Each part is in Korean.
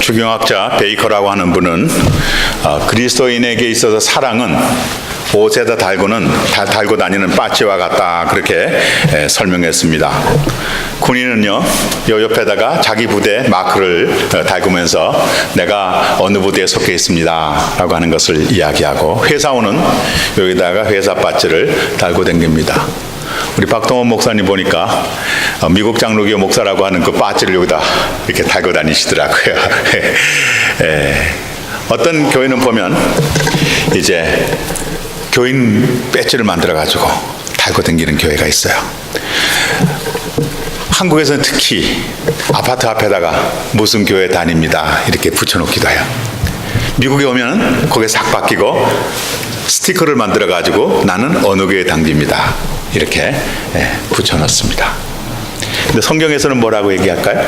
주경학자 베이커라고 하는 분은 그리스도인에게 있어서 사랑은 옷에다 달고 다니는 빠찌와 같다, 그렇게 설명했습니다. 군인은요, 요 옆에다가 자기 부대 마크를 달구면서 내가 어느 부대에 속해 있습니다 라고 하는 것을 이야기하고, 회사원은 여기다가 회사 빠찌를 달고 다닙니다. 우리 박동원 목사님 보니까 미국 장로교 목사라고 하는 그 빠찌를 여기다 이렇게 달고 다니시더라고요. 어떤 교회는 보면 이제 교인 배지를 만들어 가지고 달고 다니는 교회가 있어요. 한국에서는 특히 아파트 앞에다가 무슨 교회 다닙니다 이렇게 붙여놓기도 해요. 미국에 오면 거기에 싹 바뀌고 스티커를 만들어 가지고 나는 어느 교회에 다닙니다 이렇게 붙여놓습니다. 근데 성경에서는 뭐라고 얘기할까요?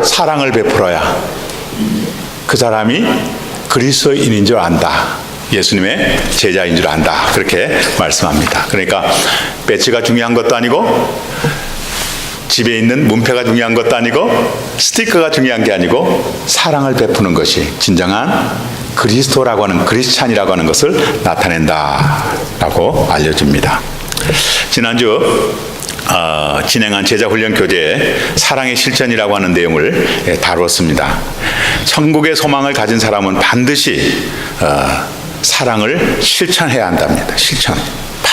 사랑을 베풀어야 그 사람이 그리스도인인 줄 안다, 예수님의 제자인 줄 안다, 그렇게 말씀합니다. 그러니까 배지가 중요한 것도 아니고 집에 있는 문패가 중요한 것도 아니고 스티커가 중요한 게 아니고 사랑을 베푸는 것이 진정한 그리스도라고 하는, 크리스찬이라고 하는 것을 나타낸다라고 알려집니다. 지난주 진행한 제자훈련 교재에 사랑의 실천이라고 하는 내용을 다루었습니다. 천국의 소망을 가진 사람은 반드시 사랑을 실천해야 한답니다. 실천,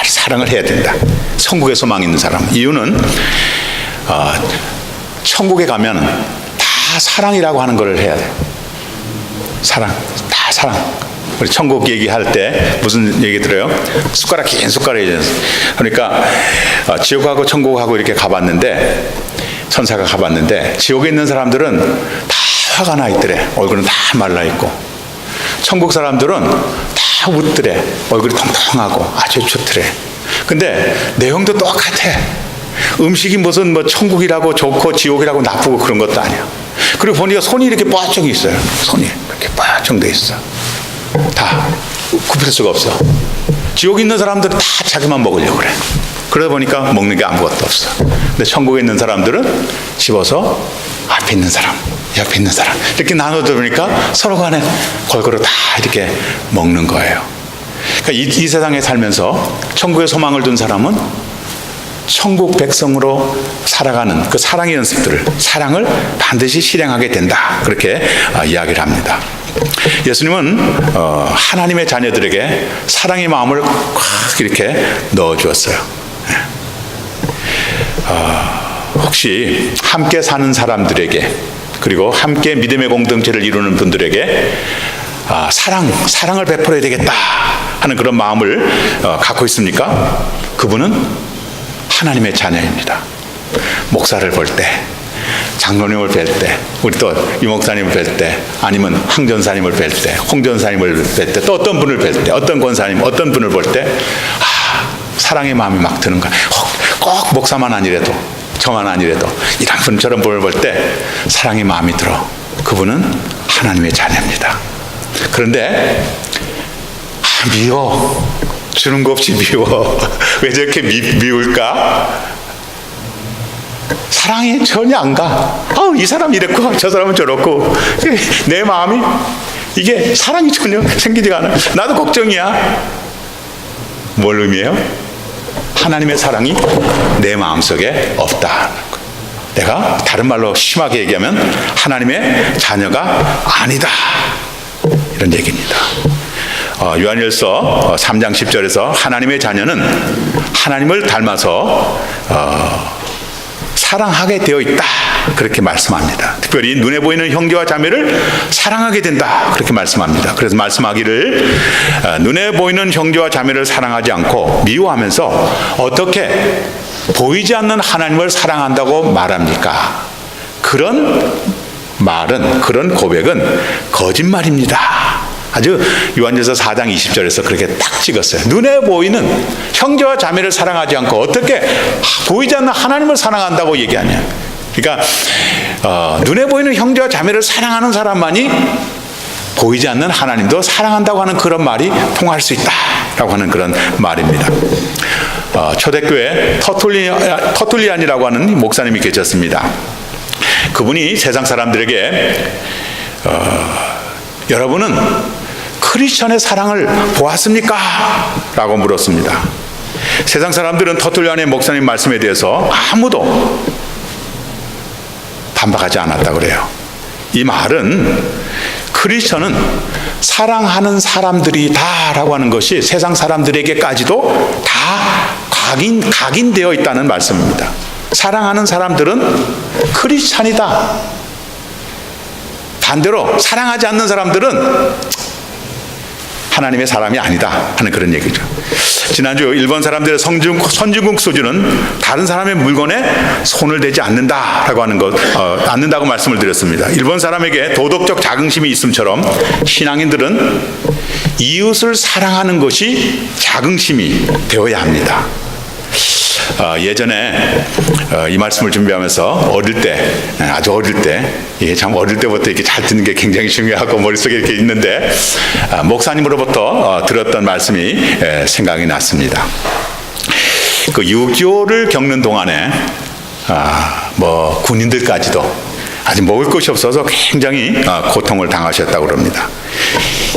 사랑을 해야 된다. 천국의 소망 있는 사람. 이유는 천국에 가면 다 사랑이라고 하는 걸 해야 돼. 사랑, 다 사랑. 우리 천국 얘기할 때 무슨 얘기 들어요? 숟가락, 긴 숟가락이잖아요. 그러니까 지옥하고 천국하고 이렇게 가봤는데, 천사가 가봤는데 지옥에 있는 사람들은 다 화가 나 있더래. 얼굴은 다 말라 있고, 천국 사람들은 다 웃더래. 얼굴이 통통하고 아주 좋더래. 근데 내용도 똑같아. 음식이 무슨 뭐 천국이라고 좋고 지옥이라고 나쁘고 그런 것도 아니야. 그리고 보니까 손이 이렇게 뽀얗게 있어요. 손이 이렇게 뽀얗게 돼 있어. 다 굽힐 수가 없어. 지옥에 있는 사람들은 다 자기만 먹으려고 그래. 그러다 보니까 먹는 게 아무것도 없어. 근데 천국에 있는 사람들은 집어서 앞에 있는 사람, 옆에 있는 사람 이렇게 나눠다 보니까 서로 간에 골고루 다 이렇게 먹는 거예요. 그러니까 이 세상에 살면서 천국의 소망을 둔 사람은 천국 백성으로 살아가는 그 사랑의 연습들을, 사랑을 반드시 실행하게 된다, 그렇게 이야기를 합니다. 예수님은 하나님의 자녀들에게 사랑의 마음을 꽉 이렇게 넣어주었어요. 혹시 함께 사는 사람들에게, 그리고 함께 믿음의 공동체를 이루는 분들에게 사랑을 베풀어야 되겠다 하는 그런 마음을 갖고 있습니까? 그분은 하나님의 자녀입니다. 목사를 볼 때, 장로님을 뵐 때, 우리 또 유목사님을 뵐 때, 아니면 황전사님을 뵐 때, 홍전사님을 뵐 때, 또 어떤 분을 뵐 때, 어떤 권사님, 어떤 분을 볼 때 사랑의 마음이 막 드는 거야. 꼭 목사만 아니래도, 저만 아니래도 이런 분 저런 분을 볼 때 사랑의 마음이 들어. 그분은 하나님의 자녀입니다. 그런데 미워. 주는 거 없이 미워. 왜 저렇게 미울까? 사랑이 전혀 안 가. 이 사람 이랬고 저 사람은 저렇고, 내 마음이 이게 사랑이 전혀 생기지가 않아. 나도 걱정이야. 뭘 의미해요? 하나님의 사랑이 내 마음속에 없다. 내가 다른 말로 심하게 얘기하면 하나님의 자녀가 아니다, 이런 얘기입니다. 요한일서 3장 10절에서 하나님의 자녀는 하나님을 닮아서 사랑하게 되어 있다, 그렇게 말씀합니다. 특별히 눈에 보이는 형제와 자매를 사랑하게 된다, 그렇게 말씀합니다. 그래서 말씀하기를 눈에 보이는 형제와 자매를 사랑하지 않고 미워하면서 어떻게 보이지 않는 하나님을 사랑한다고 말합니까? 그런 말은, 그런 고백은 거짓말입니다. 아주 요한일서 4장 20절에서 그렇게 딱 찍었어요. 눈에 보이는 형제와 자매를 사랑하지 않고 어떻게 보이지 않는 하나님을 사랑한다고 얘기하냐. 그러니까 눈에 보이는 형제와 자매를 사랑하는 사람만이 보이지 않는 하나님도 사랑한다고 하는 그런 말이 통할 수 있다라고 하는 그런 말입니다. 초대교회 터툴리안이라고 하는 목사님이 계셨습니다. 그분이 세상 사람들에게 여러분은 크리스천의 사랑을 보았습니까? 라고 물었습니다. 세상 사람들은 터툴리안의 목사님 말씀에 대해서 아무도 반박하지 않았다고 그래요. 이 말은 크리스천은 사랑하는 사람들이다 라고 하는 것이 세상 사람들에게까지도 다 각인되어 있다는 말씀입니다. 사랑하는 사람들은 크리스찬이다. 반대로 사랑하지 않는 사람들은 하나님의 사람이 아니다 하는 그런 얘기죠. 지난주 일본 사람들의 선진국 수준은 다른 사람의 물건에 손을 대지 않는다라고 하는 것, 않는다고 말씀을 드렸습니다. 일본 사람에게 도덕적 자긍심이 있음처럼 신앙인들은 이웃을 사랑하는 것이 자긍심이 되어야 합니다. 예전에 이 말씀을 준비하면서 어릴 때, 아주 어릴 때, 이게 참 어릴 때부터 이렇게 잘 듣는 게 굉장히 중요하고 머릿속에 이렇게 있는데, 목사님으로부터 들었던 말씀이 생각이 났습니다. 그 6.25를 겪는 동안에 뭐 군인들까지도 아직 먹을 것이 없어서 굉장히 고통을 당하셨다고 그럽니다.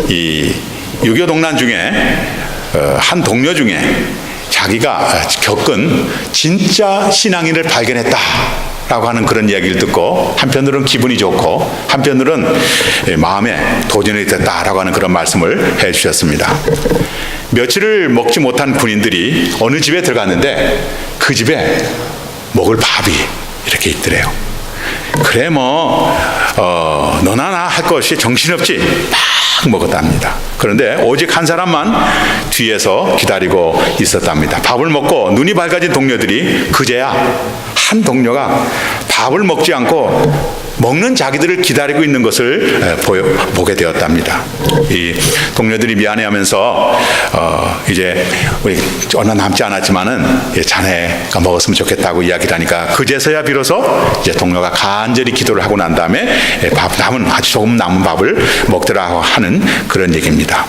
이 6.25 동란 중에 한 동료 중에 자기가 겪은 진짜 신앙인을 발견했다라고 하는 그런 이야기를 듣고 한편으로는 기분이 좋고 한편으로는 마음에 도전이 됐다라고 하는 그런 말씀을 해주셨습니다. 며칠을 먹지 못한 군인들이 어느 집에 들어갔는데 그 집에 먹을 밥이 이렇게 있더래요. 그래 너나 나 할 것이 정신없지 막 먹었답니다. 그런데 오직 한 사람만 뒤에서 기다리고 있었답니다. 밥을 먹고 눈이 밝아진 동료들이 그제야 한 동료가 밥을 먹지 않고 먹는 자기들을 기다리고 있는 것을 보게 되었답니다. 이 동료들이 미안해하면서 이제 우리 얼마 남지 않았지만은 자네가 먹었으면 좋겠다고 이야기를 하니까 그제서야 비로소 이제 동료가 간절히 기도를 하고 난 다음에 아주 조금 남은 밥을 먹더라 하는 그런 얘기입니다.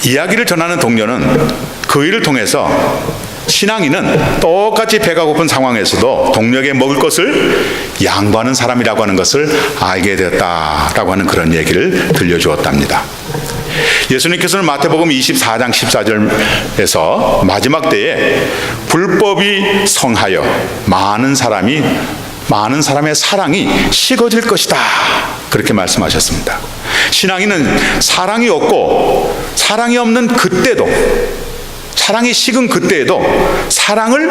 이야기를 전하는 동료는 그 일을 통해서 신앙인은 똑같이 배가 고픈 상황에서도 동료에게 먹을 것을 양보하는 사람이라고 하는 것을 알게 되었다라고 하는 그런 얘기를 들려주었답니다. 예수님께서는 마태복음 24장 14절에서 마지막 때에 불법이 성하여 많은 사람의 사랑이 식어질 것이다 그렇게 말씀하셨습니다. 신앙인은 사랑이 없고 사랑이 없는 그때도 사랑이 식은 그때에도 사랑을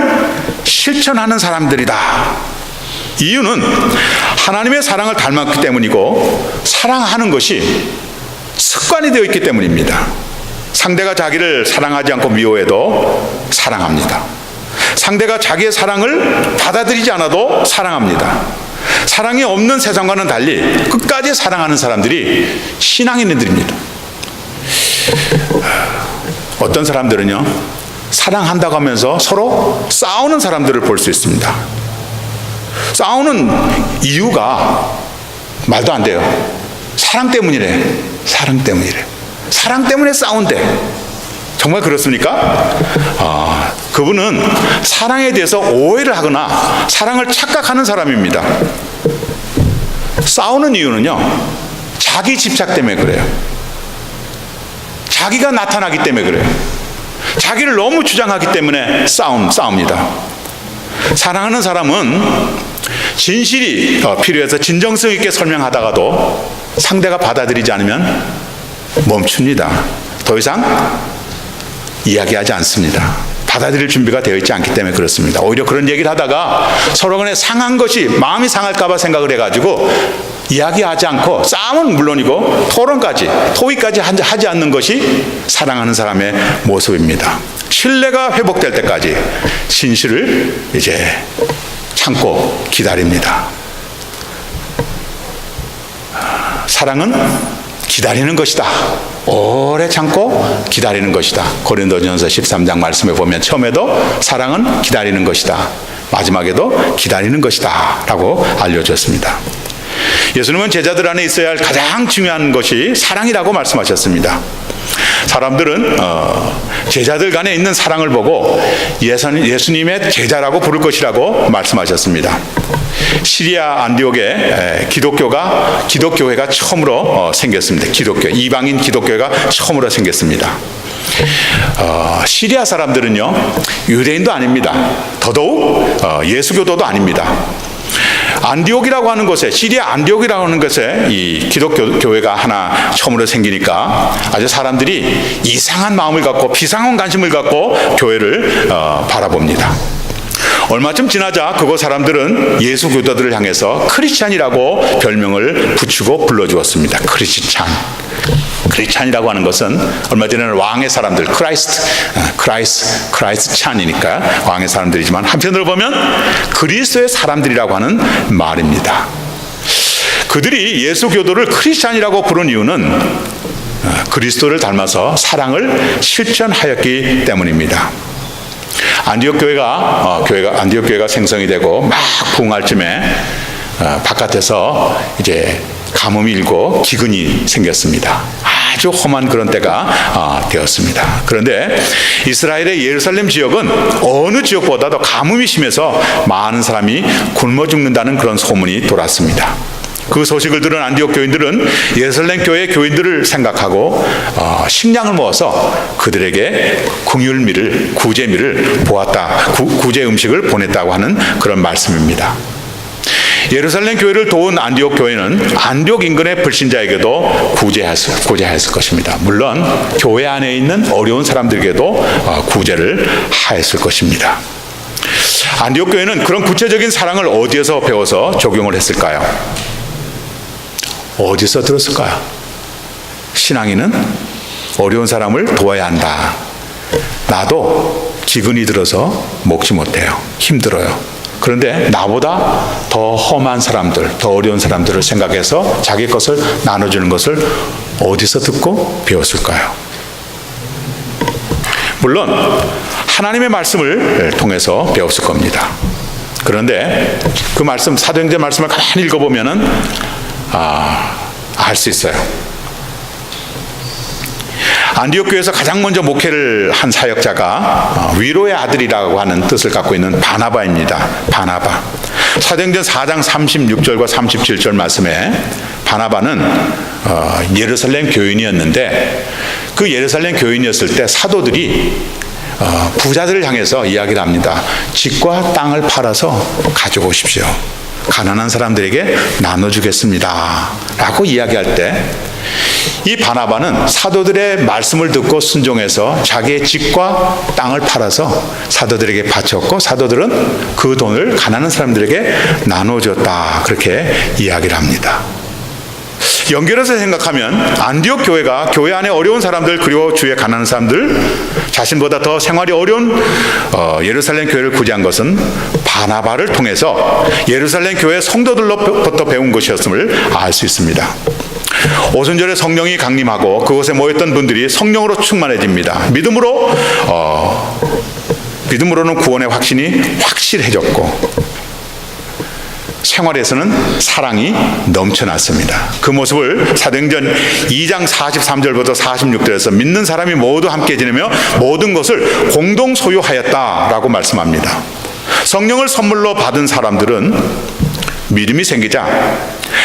실천하는 사람들이다. 이유는 하나님의 사랑을 닮았기 때문이고 사랑하는 것이 습관이 되어 있기 때문입니다. 상대가 자기를 사랑하지 않고 미워해도 사랑합니다. 상대가 자기의 사랑을 받아들이지 않아도 사랑합니다. 사랑이 없는 세상과는 달리 끝까지 사랑하는 사람들이 신앙인들입니다. 어떤 사람들은요, 사랑한다고 하면서 서로 싸우는 사람들을 볼 수 있습니다. 싸우는 이유가 말도 안 돼요. 사랑 때문이래. 사랑 때문이래. 사랑 때문에 싸운대. 정말 그렇습니까? 그분은 사랑에 대해서 오해를 하거나 사랑을 착각하는 사람입니다. 싸우는 이유는요, 자기 집착 때문에 그래요. 자기가 나타나기 때문에 그래요. 자기를 너무 주장하기 때문에 싸웁니다. 사랑하는 사람은 진실이 필요해서 진정성 있게 설명하다가도 상대가 받아들이지 않으면 멈춥니다. 더 이상 이야기하지 않습니다. 받아들일 준비가 되어 있지 않기 때문에 그렇습니다. 오히려 그런 얘기를 하다가 서로 간에 상한 것이 마음이 상할까 봐 생각을 해가지고 이야기하지 않고 싸움은 물론이고 토의까지 하지 않는 것이 사랑하는 사람의 모습입니다. 신뢰가 회복될 때까지 진실을 이제 참고 기다립니다. 사랑은 기다리는 것이다. 오래 참고 기다리는 것이다. 고린도전서 13장 말씀에 보면 처음에도 사랑은 기다리는 것이다. 마지막에도 기다리는 것이다 라고 알려줬습니다. 예수님은 제자들 안에 있어야 할 가장 중요한 것이 사랑이라고 말씀하셨습니다. 사람들은 제자들 간에 있는 사랑을 보고 예수님의 제자라고 부를 것이라고 말씀하셨습니다. 시리아 안디옥에 기독교회가 처음으로 생겼습니다. 이방인 기독교회가 처음으로 생겼습니다. 시리아 사람들은요, 유대인도 아닙니다. 더더욱 예수교도도 아닙니다. 안디옥이라고 하는 곳에, 시리아 안디옥이라고 하는 곳에 이 기독교 교회가 하나 처음으로 생기니까 아주 사람들이 이상한 마음을 갖고 비상한 관심을 갖고 교회를 바라봅니다. 얼마쯤 지나자 그곳 사람들은 예수 교도들을 향해서 크리스찬이라고 별명을 붙이고 불러주었습니다. 크리스찬이라고 하는 것은 얼마 전에는 왕의 사람들, 크라이스트 찬이니까 왕의 사람들이지만 한편으로 보면 그리스도의 사람들이라고 하는 말입니다. 그들이 예수 교도를 크리스찬이라고 부른 이유는 그리스도를 닮아서 사랑을 실천하였기 때문입니다. 안디옥 교회가 생성이 되고 막 부흥할 쯤에 바깥에서 이제 가뭄이 일고 기근이 생겼습니다. 아주 험한 그런 때가 되었습니다. 그런데 이스라엘의 예루살렘 지역은 어느 지역보다도 가뭄이 심해서 많은 사람이 굶어 죽는다는 그런 소문이 돌았습니다. 그 소식을 들은 안디옥 교인들은 예루살렘 교회 교인들을 생각하고 식량을 모아서 그들에게 구제미를 보았다, 구제 음식을 보냈다고 하는 그런 말씀입니다. 예루살렘 교회를 도운 안디옥 교회는 안디옥 인근의 불신자에게도 구제하였을 것입니다. 물론 교회 안에 있는 어려운 사람들에게도 구제를 하였을 것입니다. 안디옥 교회는 그런 구체적인 사랑을 어디에서 배워서 적용을 했을까요? 어디서 들었을까요? 신앙인은 어려운 사람을 도와야 한다. 나도 기근이 들어서 먹지 못해요. 힘들어요. 그런데 나보다 더 험한 사람들, 더 어려운 사람들을 생각해서 자기 것을 나눠주는 것을 어디서 듣고 배웠을까요? 물론 하나님의 말씀을 통해서 배웠을 겁니다. 그런데 그 말씀, 사도행전 말씀을 가만히 읽어보면은 알 수 있어요. 안디옥 교회에서 가장 먼저 목회를 한 사역자가 위로의 아들이라고 하는 뜻을 갖고 있는 바나바입니다. 바나바. 사도행전 4장 36절과 37절 말씀에 바나바는 예루살렘 교인이었는데 그 예루살렘 교인이었을 때 사도들이 부자들을 향해서 이야기를 합니다. 집과 땅을 팔아서 가져오십시오. 가난한 사람들에게 나눠주겠습니다 라고 이야기할 때 이 바나바는 사도들의 말씀을 듣고 순종해서 자기의 집과 땅을 팔아서 사도들에게 바쳤고 사도들은 그 돈을 가난한 사람들에게 나눠줬다, 그렇게 이야기를 합니다. 연결해서 생각하면 안디옥 교회가 교회 안에 어려운 사람들, 그리고 주위에 가난한 사람들, 자신보다 더 생활이 어려운 예루살렘 교회를 구제한 것은 바나바를 통해서 예루살렘 교회 성도들로부터 배운 것이었음을 알 수 있습니다. 오순절에 성령이 강림하고 그곳에 모였던 분들이 성령으로 충만해집니다. 믿음으로는 구원의 확신이 확실해졌고 생활에서는 사랑이 넘쳐났습니다. 그 모습을 사도행전 2장 43절부터 46절에서 믿는 사람이 모두 함께 지내며 모든 것을 공동 소유하였다라고 말씀합니다. 성령을 선물로 받은 사람들은 믿음이 생기자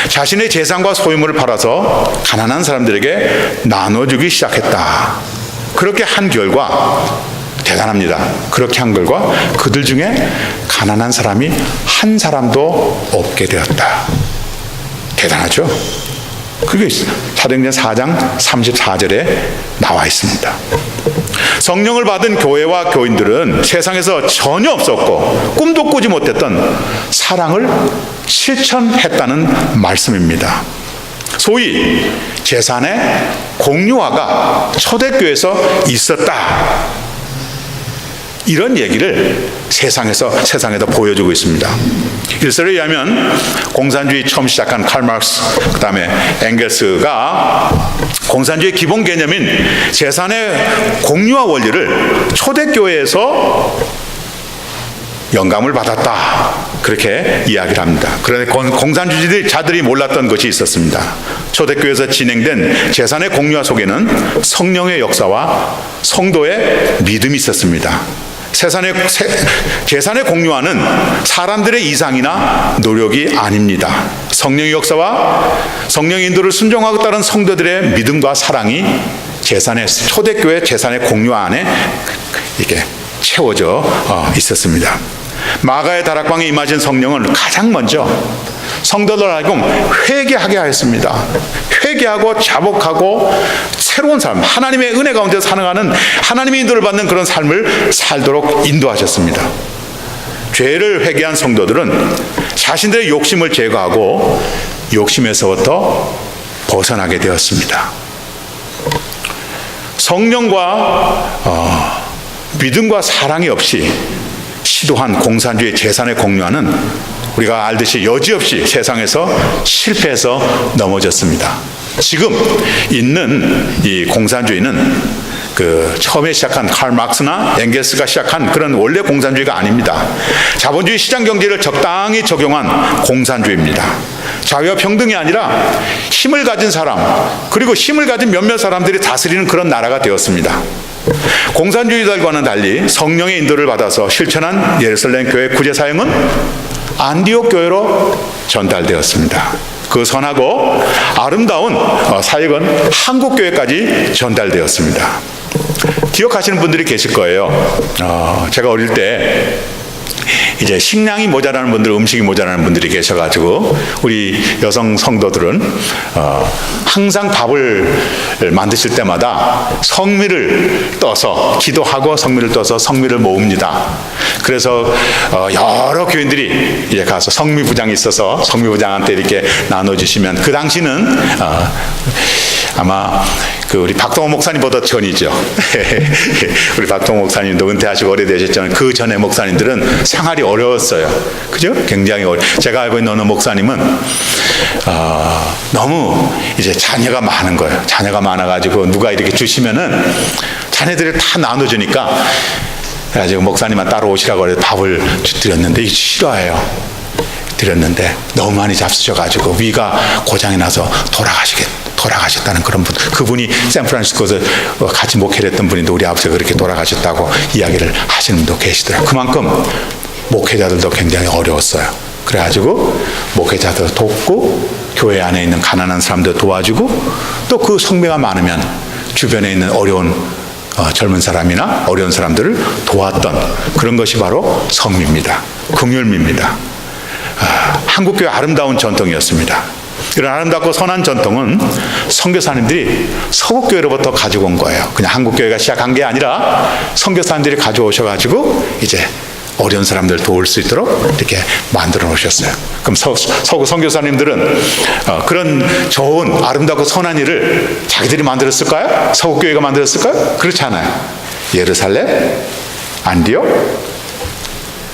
자신의 재산과 소유물을 팔아서 가난한 사람들에게 나눠주기 시작했다. 그렇게 한 결과 대단합니다. 그렇게 한 결과 그들 중에 가난한 사람이 한 사람도 없게 되었다. 대단하죠? 그게 사도행전 4장 34절에 나와 있습니다. 성령을 받은 교회와 교인들은 세상에서 전혀 없었고 꿈도 꾸지 못했던 사랑을 실천했다는 말씀입니다. 소위 재산의 공유화가 초대교회에서 있었다, 이런 얘기를 세상에도 보여주고 있습니다. 일설에 의하면 공산주의 처음 시작한 칼 마르크스, 그 다음에 엥겔스가 공산주의 기본 개념인 재산의 공유화 원리를 초대교회에서 영감을 받았다, 그렇게 이야기를 합니다. 그런데 공산주의자들이 몰랐던 것이 있었습니다. 초대교회에서 진행된 제산의 공유화 속에는 성령의 역사와 성도의 믿음이 있었습니다. 제산의 공유화는 사람들의 이상이나 노력이 아닙니다. 성령의 역사와 성령의 인도를 순종하고 따른 성도들의 믿음과 사랑이 초대교회 제산의 공유화 안에 이렇게 채워져 있었습니다. 마가의 다락방에 임하신 성령은 가장 먼저 성도들 하여금 회개하게 하였습니다. 회개하고 자복하고 새로운 삶, 하나님의 은혜 가운데 살아가는, 하나님의 인도를 받는 그런 삶을 살도록 인도하셨습니다. 죄를 회개한 성도들은 자신들의 욕심을 제거하고 욕심에서부터 벗어나게 되었습니다. 성령과 믿음과 사랑이 없이 시도한 공산주의 제산의 공유화는 우리가 알듯이 여지없이 세상에서 실패해서 넘어졌습니다. 지금 있는 이 공산주의는 처음에 시작한 칼 막스나 엥겔스가 시작한 그런 원래 공산주의가 아닙니다. 자본주의 시장 경제를 적당히 적용한 공산주의입니다. 자유와 평등이 아니라 힘을 가진 사람, 그리고 힘을 가진 몇몇 사람들이 다스리는 그런 나라가 되었습니다. 공산주의들과는 달리 성령의 인도를 받아서 실천한 예루살렘 교회 구제 사역은 안디옥 교회로 전달되었습니다. 그 선하고 아름다운 사역은 한국 교회까지 전달되었습니다. 기억하시는 분들이 계실 거예요. 제가 어릴 때 이제 식량이 모자라는 분들, 음식이 모자라는 분들이 계셔가지고 우리 여성 성도들은 항상 밥을 만드실 때마다 성미를 떠서 기도하고 성미를 떠서 성미를 모읍니다. 그래서 여러 교인들이 이제 가서 성미부장이 있어서 성미부장한테 이렇게 나눠주시면, 그 당시는 아마 우리 박동호 목사님보다 전이죠. 우리 박동호 목사님도 은퇴하시고 오래되셨지만 그 전에 목사님들은 생활이 어려웠어요. 그죠? 굉장히 제가 알고 있는 어느 목사님은 너무 이제 자녀가 많은 거예요. 자녀가 많아가지고 누가 이렇게 주시면은 자녀들을 다 나눠주니까, 그래가지고 목사님만 따로 오시라고 해서 밥을 드렸는데 싫어해요. 드렸는데 너무 많이 잡수셔가지고 위가 고장이 나서 돌아가셨다는 그런 분, 그분이 샌프란시스코에서 같이 목회를 했던 분인데 우리 아버지가 그렇게 돌아가셨다고 이야기를 하시는 분도 계시더라고요. 그만큼 목회자들도 굉장히 어려웠어요. 그래가지고 목회자들 돕고 교회 안에 있는 가난한 사람들 도와주고, 또 그 성매가 많으면 주변에 있는 어려운 젊은 사람이나 어려운 사람들을 도왔던 그런 것이 바로 성미입니다. 긍휼미입니다. 한국교회 아름다운 전통이었습니다. 이런 아름답고 선한 전통은 선교사님들이 서구교회로부터 가지고 온 거예요. 그냥 한국교회가 시작한 게 아니라 선교사님들이 가져오셔가지고 이제 어려운 사람들 도울 수 있도록 이렇게 만들어 놓으셨어요. 그럼 서구 선교사님들은 그런 좋은 아름답고 선한 일을 자기들이 만들었을까요? 서구교회가 만들었을까요? 그렇지 않아요. 예루살렘, 안디옥,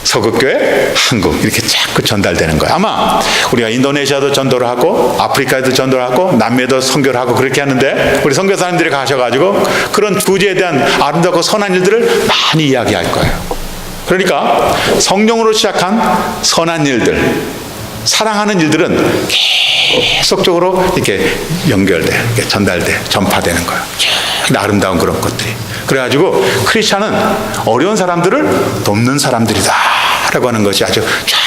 서구교회, 한국, 이렇게 자꾸 전달되는 거예요. 아마 우리가 인도네시아도 전도를 하고 아프리카에도 전도를 하고 남미에도 선교를 하고 그렇게 하는데, 우리 선교사님들이 가셔가지고 그런 주제에 대한 아름답고 선한 일들을 많이 이야기할 거예요. 그러니까 성령으로 시작한 선한 일들, 사랑하는 일들은 계속적으로 이렇게 연결돼, 이렇게 전달돼, 전파되는 거예요. 아름다운 그런 것들이. 그래가지고 크리스찬은 어려운 사람들을 돕는 사람들이다 라고 하는 것이 아주 쫙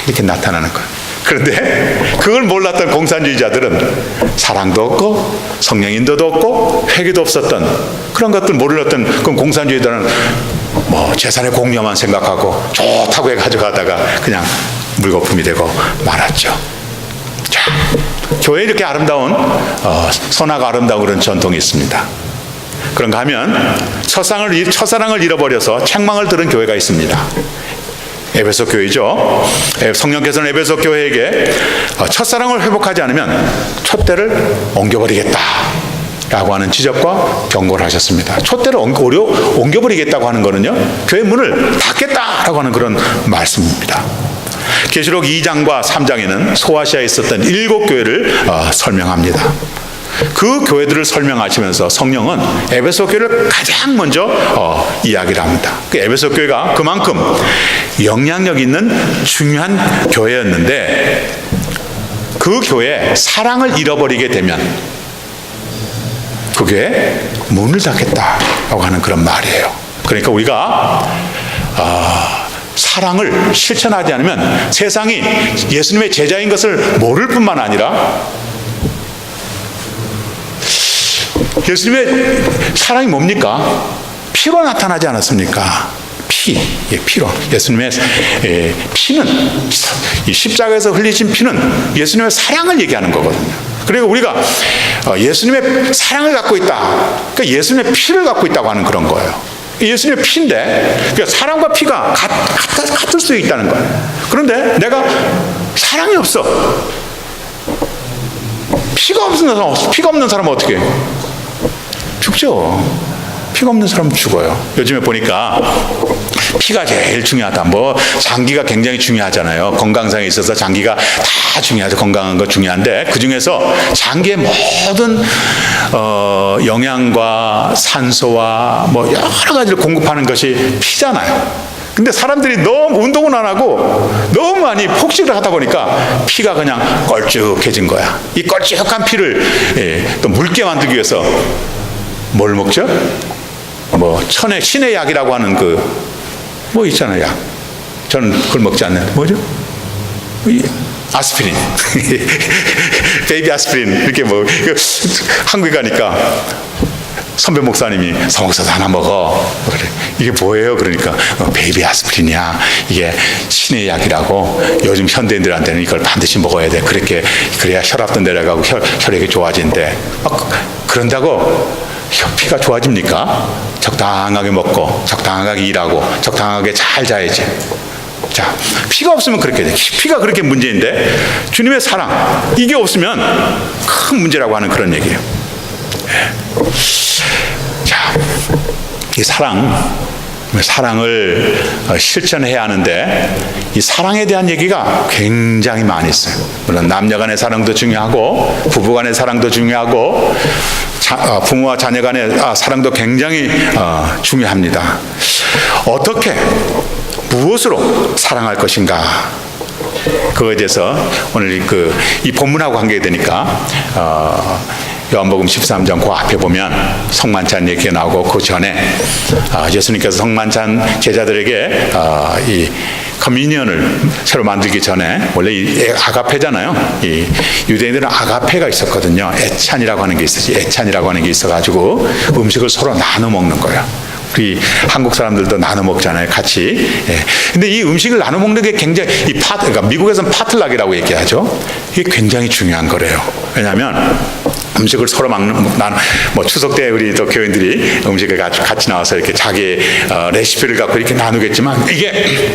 이렇게 나타나는 거예요. 그런데 그걸 몰랐던 공산주의자들은 사랑도 없고 성령인도도 없고 회개도 없었던 그런 것들 몰랐던 그 공산주의자들은 재산의 공유만 생각하고 좋다고 해 가져가다가 그냥 물거품이 되고 말았죠. 자, 교회에 이렇게 아름다운 선하고 아름다운 그런 전통이 있습니다. 그런가 하면 첫사랑을 잃어버려서 책망을 들은 교회가 있습니다. 에베소 교회죠. 성령께서는 에베소 교회에게 첫사랑을 회복하지 않으면 촛대를 옮겨버리겠다 라고 하는 지적과 경고를 하셨습니다. 촛대를 옮겨버리겠다고 하는 거는요, 교회 문을 닫겠다라고 하는 그런 말씀입니다. 계시록 2장과 3장에는 소아시아에 있었던 7교회를 설명합니다. 그 교회들을 설명하시면서 성령은 에베소 교회를 가장 먼저 이야기를 합니다. 그 에베소 교회가 그만큼 영향력 있는 중요한 교회였는데 그 교회에 사랑을 잃어버리게 되면 그 교회에 문을 닫겠다라고 하는 그런 말이에요. 그러니까 우리가 사랑을 실천하지 않으면 세상이 예수님의 제자인 것을 모를 뿐만 아니라 예수님의 사랑이 뭡니까? 피로 나타나지 않았습니까? 피로. 예수님의 피는, 이 십자가에서 흘리신 피는 예수님의 사랑을 얘기하는 거거든요. 그리고 우리가 예수님의 사랑을 갖고 있다. 그러니까 예수님의 피를 갖고 있다고 하는 그런 거예요. 예수님의 피인데, 그러니까 사랑과 피가 같을 수 있다는 거예요. 그런데 내가 사랑이 없어. 피가 없는 사람은 어떻게 해요? 죽죠. 피가 없는 사람은 죽어요. 요즘에 보니까 피가 제일 중요하다. 뭐 장기가 굉장히 중요하잖아요. 건강상에 있어서 장기가 다 중요하죠. 건강한 거 중요한데 그 중에서 장기의 모든 영양과 산소와 뭐 여러 가지를 공급하는 것이 피잖아요. 근데 사람들이 너무 운동을 안 하고 너무 많이 폭식을 하다 보니까 피가 그냥 걸쭉해진 거야. 이 걸쭉한 피를 또 묽게 만들기 위해서 뭘 먹죠? 뭐 신의 약이라고 하는 뭐 있잖아요, 약. 저는 그걸 먹지 않는데 뭐죠? 아스피린. 베이비 아스피린. 이렇게 뭐 한국에 가니까 선배 목사님이 서목사도 하나 먹어. 그래. 이게 뭐예요? 그러니까 베이비 아스피린이야. 이게 신의 약이라고. 요즘 현대인들한테는 이걸 반드시 먹어야 돼. 그래야 혈압도 내려가고 혈액이 좋아진대. 그런다고 피가 좋아집니까? 적당하게 먹고 적당하게 일하고 적당하게 잘 자야지. 자, 피가 없으면 그렇게 돼. 피가 그렇게 문제인데 주님의 사랑, 이게 없으면 큰 문제라고 하는 그런 얘기예요. 자, 이 사랑을 실천해야 하는데 이 사랑에 대한 얘기가 굉장히 많이 있어요. 물론 남녀 간의 사랑도 중요하고 부부 간의 사랑도 중요하고 부모와 자녀 간의 사랑도 굉장히 중요합니다. 어떻게 무엇으로 사랑할 것인가, 그거에 대해서 오늘 이 본문하고 관계되니까 요한복음 13장 그 앞에 보면 성만찬 얘기가 나오고 그 전에 예수님께서 성만찬 제자들에게 이 커뮤니언을 새로 만들기 전에, 원래 이 아가페잖아요. 이 유대인들은 아가페가 있었거든요. 애찬이라고 하는 게 있었지. 애찬이라고 하는 게 있어가지고 음식을 서로 나눠 먹는 거예요. 우리 한국 사람들도 나눠 먹잖아요, 같이. 근데 이 음식을 나눠 먹는 게 굉장히 그러니까 미국에서는 파틀락이라고 얘기하죠. 이게 굉장히 중요한 거래요. 왜냐하면 음식을 서로 뭐 추석 때 우리 또 교인들이 음식을 같이 나와서 이렇게 자기 레시피를 갖고 이렇게 나누겠지만 이게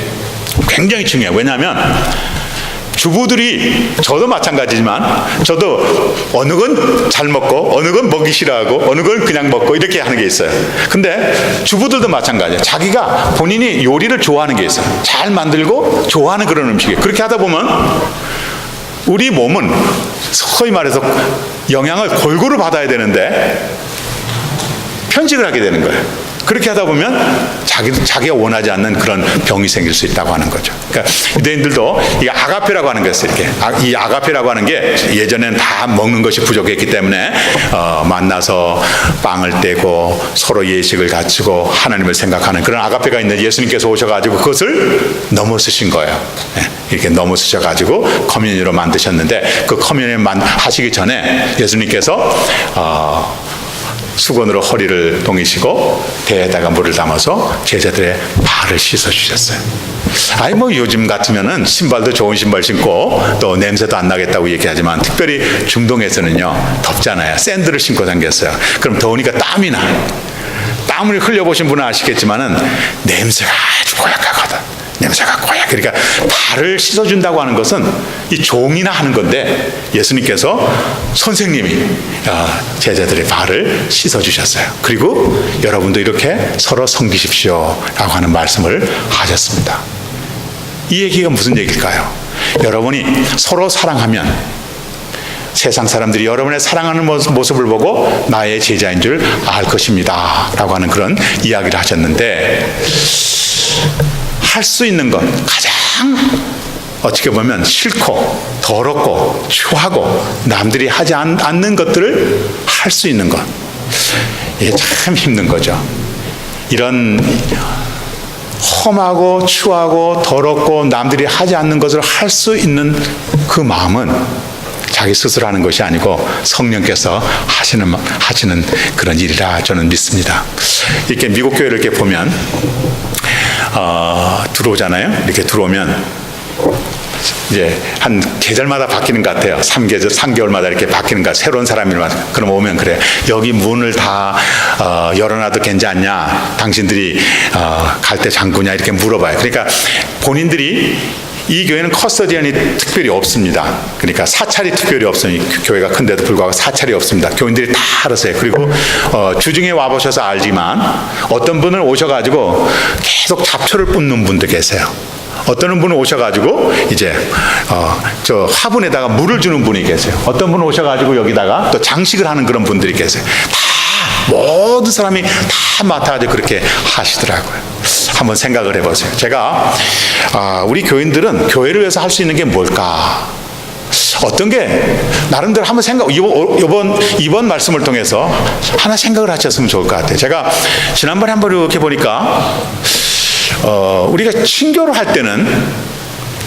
굉장히 중요해요. 왜냐하면 주부들이, 저도 마찬가지지만 저도 어느 건 잘 먹고 어느 건 먹기 싫어하고 어느 건 그냥 먹고 이렇게 하는 게 있어요. 근데 주부들도 마찬가지예요. 자기가 본인이 요리를 좋아하는 게 있어요. 잘 만들고 좋아하는 그런 음식이에요. 그렇게 하다 보면 우리 몸은 소위 말해서 영양을 골고루 받아야 되는데 편식을 하게 되는 거예요. 그렇게 하다 보면 자기가 원하지 않는 그런 병이 생길 수 있다고 하는 거죠. 그러니까 유대인들도 이 아가페라고 하는 것을 이렇게, 이 아가페라고 하는 게 예전에는 다 먹는 것이 부족했기 때문에 만나서 빵을 떼고 서로 예식을 갖추고 하나님을 생각하는 그런 아가페가 있는 예수님께서 오셔가지고 그것을 넘어서신 거예요. 이렇게 넘어서셔가지고 커뮤니로 만드셨는데 그 커뮤니 하시기 전에 예수님께서 수건으로 허리를 동이시고 대에다가 물을 담아서 제자들의 발을 씻어 주셨어요. 아니 뭐 요즘 같으면은 신발도 좋은 신발 신고 또 냄새도 안 나겠다고 얘기하지만 특별히 중동에서는요 덥잖아요. 샌들을 신고 다녔어요. 그럼 더우니까 땀이 나. 땀을 흘려보신 분은 아시겠지만은 냄새가 아주 고약하거든. 냄새가 고약. 그러니까 발을 씻어준다고 하는 것은 이 종이나 하는 건데 예수님께서 선생님이 제자들의 발을 씻어주셨어요. 그리고 여러분도 이렇게 서로 섬기십시오 라고 하는 말씀을 하셨습니다. 이 얘기가 무슨 얘기일까요? 여러분이 서로 사랑하면 세상 사람들이 여러분의 사랑하는 모습을 보고 나의 제자인 줄 알 것입니다 라고 하는 그런 이야기를 하셨는데, 할 수 있는 것, 가장 어떻게 보면 싫고 더럽고 추하고 남들이 하지 않는 것들을 할 수 있는 것. 이게 참 힘든 거죠. 이런 험하고 추하고 더럽고 남들이 하지 않는 것을 할 수 있는 그 마음은 자기 스스로 하는 것이 아니고 성령께서 하시는 그런 일이라 저는 믿습니다. 이렇게 미국 교회를 이렇게 보면 들어오잖아요. 이렇게 들어오면 이제 한 계절마다 바뀌는 것 같아요. 3개월마다 이렇게 바뀌는 것 같아요. 새로운 사람이만. 그럼 오면 그래. 여기 문을 다 열어놔도 괜찮냐? 당신들이 갈 때 잠그냐? 이렇게 물어봐요. 그러니까 본인들이 이 교회는 커스터디언이 특별히 없습니다. 그러니까 사찰이 특별히 없으니 교회가 큰데도 불구하고 사찰이 없습니다. 교인들이 다 알아서 해요. 그리고 주중에 와보셔서 알지만 어떤 분은 오셔가지고 계속 잡초를 뿜는 분도 계세요. 어떤 분은 오셔가지고 이제 저 화분에다가 물을 주는 분이 계세요. 어떤 분은 오셔가지고 여기다가 또 장식을 하는 그런 분들이 계세요. 다 모든 사람이 다 맡아가지고 그렇게 하시더라고요. 한번 생각을 해보세요. 제가 우리 교인들은 교회를 위해서 할 수 있는 게 뭘까? 어떤 게 나름대로 한번 이번 말씀을 통해서 하나 생각을 하셨으면 좋을 것 같아요. 제가 지난번에 한번 이렇게 보니까 우리가 친교를 할 때는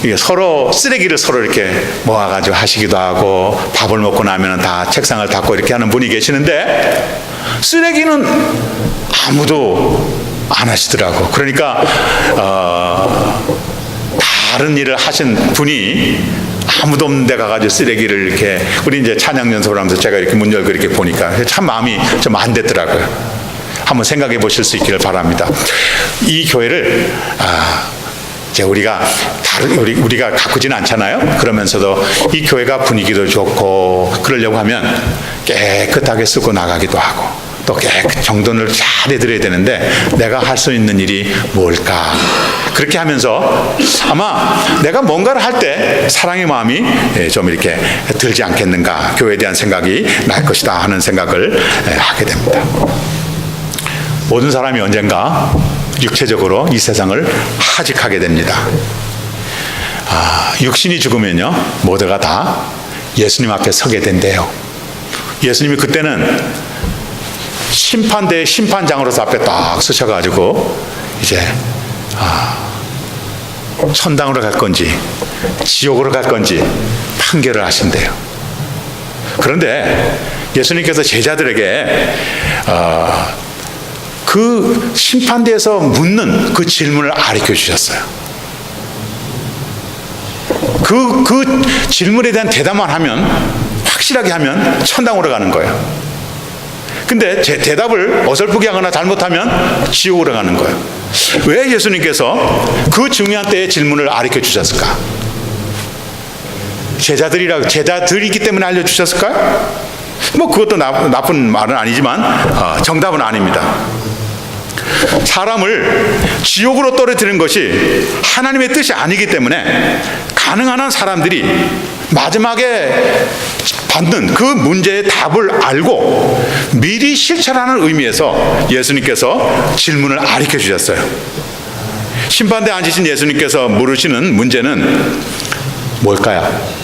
이게 서로 쓰레기를 서로 이렇게 모아가지고 하시기도 하고 밥을 먹고 나면 다 책상을 닦고 이렇게 하는 분이 계시는데 쓰레기는 아무도 안 하시더라고. 그러니까 다른 일을 하신 분이 아무도 없는 데 가가지고 쓰레기를 이렇게 우리 이제 찬양 연습을 하면서 제가 이렇게 문 열고 이렇게 보니까 참 마음이 좀 안 됐더라고요. 한번 생각해 보실 수 있기를 바랍니다. 이 교회를 이제 우리가 가꾸지는 않잖아요. 그러면서도 이 교회가 분위기도 좋고 그러려고 하면 깨끗하게 쓰고 나가기도 하고 또 정돈을 잘 해드려야 되는데 내가 할 수 있는 일이 뭘까? 그렇게 하면서 아마 내가 뭔가를 할 때 사랑의 마음이 좀 이렇게 들지 않겠는가, 교회에 대한 생각이 날 것이다 하는 생각을 하게 됩니다. 모든 사람이 언젠가 육체적으로 이 세상을 하직하게 됩니다. 육신이 죽으면요 모두가 다 예수님 앞에 서게 된대요. 예수님이 그때는 심판대의 심판장으로서 앞에 딱 서셔가지고 이제 천당으로 갈 건지 지옥으로 갈 건지 판결을 하신대요. 그런데 예수님께서 제자들에게 그 심판대에서 묻는 그 질문을 가르쳐 주셨어요. 그 질문에 대한 대답만 하면, 확실하게 하면 천당으로 가는 거예요. 근데 대답을 어설프게 하거나 잘못하면 지옥으로 가는 거예요. 왜 예수님께서 그 중요한 때의 질문을 가르쳐 주셨을까? 제자들이기 때문에 알려주셨을까요? 뭐 그것도 나쁜 말은 아니지만 정답은 아닙니다. 사람을 지옥으로 떨어뜨리는 것이 하나님의 뜻이 아니기 때문에 가능한 한 사람들이 마지막에 받는 그 문제의 답을 알고 미리 실천하는 의미에서 예수님께서 질문을 가르쳐 주셨어요. 심판대에 앉으신 예수님께서 물으시는 문제는 뭘까요?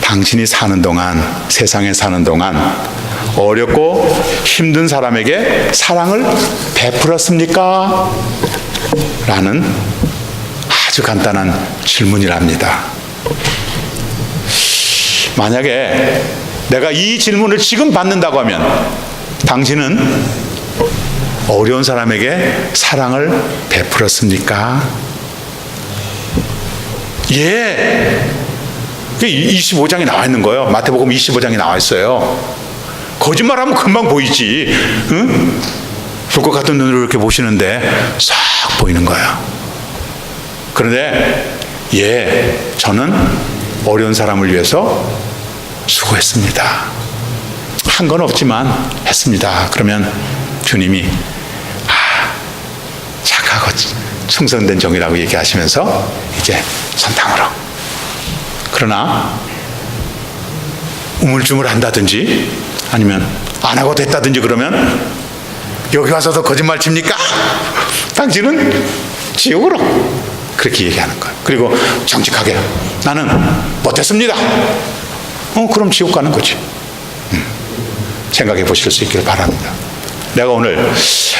당신이 사는 동안, 세상에 사는 동안 어렵고 힘든 사람에게 사랑을 베풀었습니까? 라는 아주 간단한 질문이랍니다. 만약에 내가 이 질문을 지금 받는다고 하면 당신은 어려운 사람에게 사랑을 베풀었습니까? 예. 25장이 나와 있는 거예요. 마태복음 25장이 나와 있어요. 거짓말하면 금방 보이지. 응? 불꽃 같은 눈으로 이렇게 보시는데 싹 보이는 거야. 그런데 저는 어려운 사람을 위해서 수고했습니다. 한 건 없지만 했습니다. 그러면 주님이 착하고 충성된 종이라고 얘기하시면서 이제 천당으로. 그러나 우물쭈물 한다든지 아니면 안 하고 됐다든지 그러면 여기 와서도 거짓말 칩니까? 당신은 지옥으로. 그렇게 얘기하는 거예요. 그리고 정직하게 나는 못했습니다. 그럼 지옥 가는 거지. 생각해 보실 수 있기를 바랍니다. 내가 오늘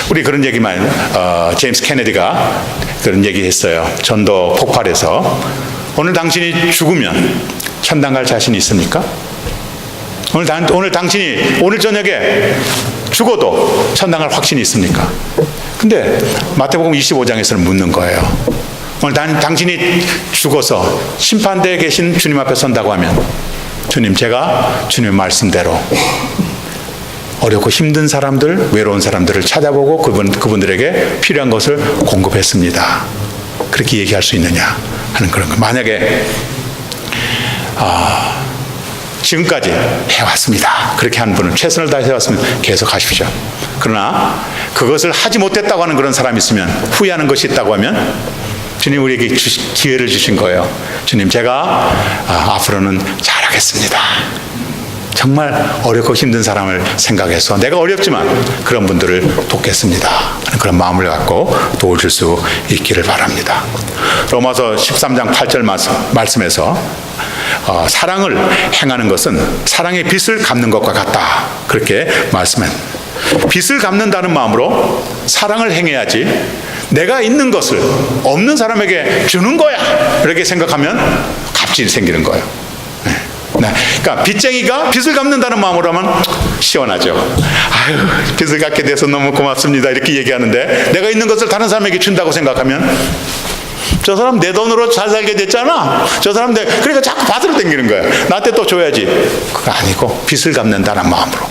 우리 그런 얘기만 제임스 케네디가 그런 얘기했어요. 전도 폭발해서 오늘 당신이 죽으면 천당 갈 자신이 있습니까? 오늘 당신이 오늘 저녁에 죽어도 천당 갈 확신이 있습니까? 근데 마태복음 25장에서는 묻는 거예요. 오늘 당신이 죽어서 심판대에 계신 주님 앞에 선다고 하면 주님, 제가 주님의 말씀대로 어렵고 힘든 사람들, 외로운 사람들을 찾아보고 그분들에게 필요한 것을 공급했습니다. 그렇게 얘기할 수 있느냐 하는 그런 거. 만약에 지금까지 해왔습니다. 그렇게 한 분은 최선을 다해서 해왔으면 계속 하십시오. 그러나 그것을 하지 못했다고 하는 그런 사람이 있으면, 후회하는 것이 있다고 하면 주님 우리에게 기회를 주신 거예요. 주님, 제가 앞으로는 잘하겠습니다. 정말 어렵고 힘든 사람을 생각해서 내가 어렵지만 그런 분들을 돕겠습니다 하는 그런 마음을 갖고 도와줄 수 있기를 바랍니다. 로마서 13장 8절 말씀에서 사랑을 행하는 것은 사랑의 빚을 갚는 것과 같다, 그렇게 말씀합니다. 빚을 갚는다는 마음으로 사랑을 행해야지 내가 있는 것을 없는 사람에게 주는 거야 이렇게 생각하면 값이 생기는 거예요. 그러니까 빚쟁이가 빚을 갚는다는 마음으로 하면 시원하죠. 아유, 빚을 갚게 돼서 너무 고맙습니다 이렇게 얘기하는데, 내가 있는 것을 다른 사람에게 준다고 생각하면 저 사람 내 돈으로 잘 살게 됐잖아, 저 사람 그러니까 자꾸 받으러 다니는 거야. 나한테 또 줘야지. 그거 아니고 빚을 갚는다는 마음으로,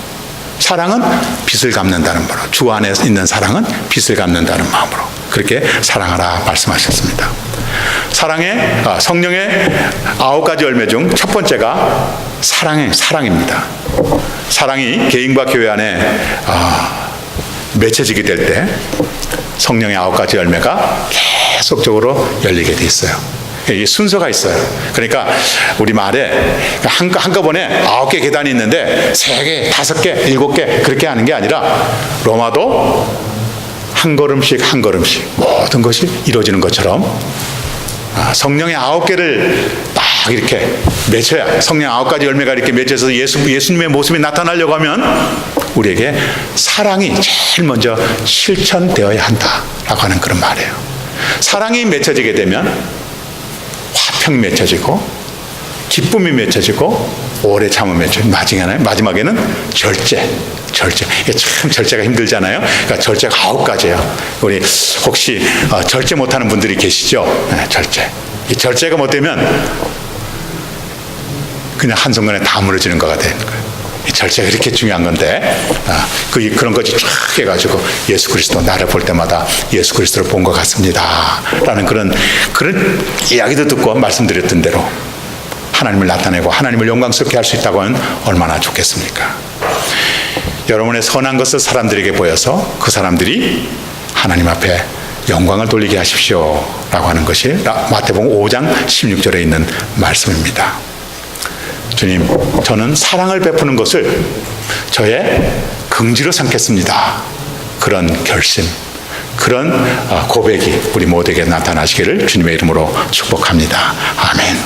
사랑은 빚을 갚는다는 마음으로, 주 안에 있는 사랑은 빚을 갚는다는 마음으로 그렇게 사랑하라 말씀하셨습니다. 성령의 9가지 열매 중 첫 번째가 사랑입니다. 사랑이 개인과 교회 안에 맺혀지게 될 때 성령의 9가지 열매가 계속적으로 열리게 돼 있어요. 이 순서가 있어요. 그러니까 우리 말에 한꺼번에 9개 계단이 있는데 3개, 5개, 7개 그렇게 하는 게 아니라, 로마도 한 걸음씩 한 걸음씩 모든 것이 이루어지는 것처럼 성령의 9개를 딱 이렇게 맺혀야, 성령 9가지 열매가 이렇게 맺혀서 예수님의 모습이 나타나려고 하면 우리에게 사랑이 제일 먼저 실천되어야 한다라고 하는 그런 말이에요. 사랑이 맺혀지게 되면 화평이 맺혀지고 기쁨이 맺혀지고 오래 참음이 맺혀지고 마지막에는 절제. 이게 참 절제가 힘들잖아요. 그러니까 절제가 9가지예요. 우리 혹시 절제 못하는 분들이 계시죠? 네, 절제. 이 절제가 못되면 그냥 한순간에 다 무너지는 거가 되는 거예요. 이 절제가 이렇게 중요한 건데, 그런 것이 쫙 해가지고 예수 그리스도, 나를 볼 때마다 예수 그리스도를 본 것 같습니다 라는 그런 이야기도 듣고 말씀드렸던 대로 하나님을 나타내고 하나님을 영광스럽게 할 수 있다고 하면 얼마나 좋겠습니까? 여러분의 선한 것을 사람들에게 보여서 그 사람들이 하나님 앞에 영광을 돌리게 하십시오 라고 하는 것이 마태복음 5장 16절에 있는 말씀입니다. 주님, 저는 사랑을 베푸는 것을 저의 긍지로 삼겠습니다. 그런 결심, 그런 고백이 우리 모두에게 나타나시기를 주님의 이름으로 축복합니다. 아멘.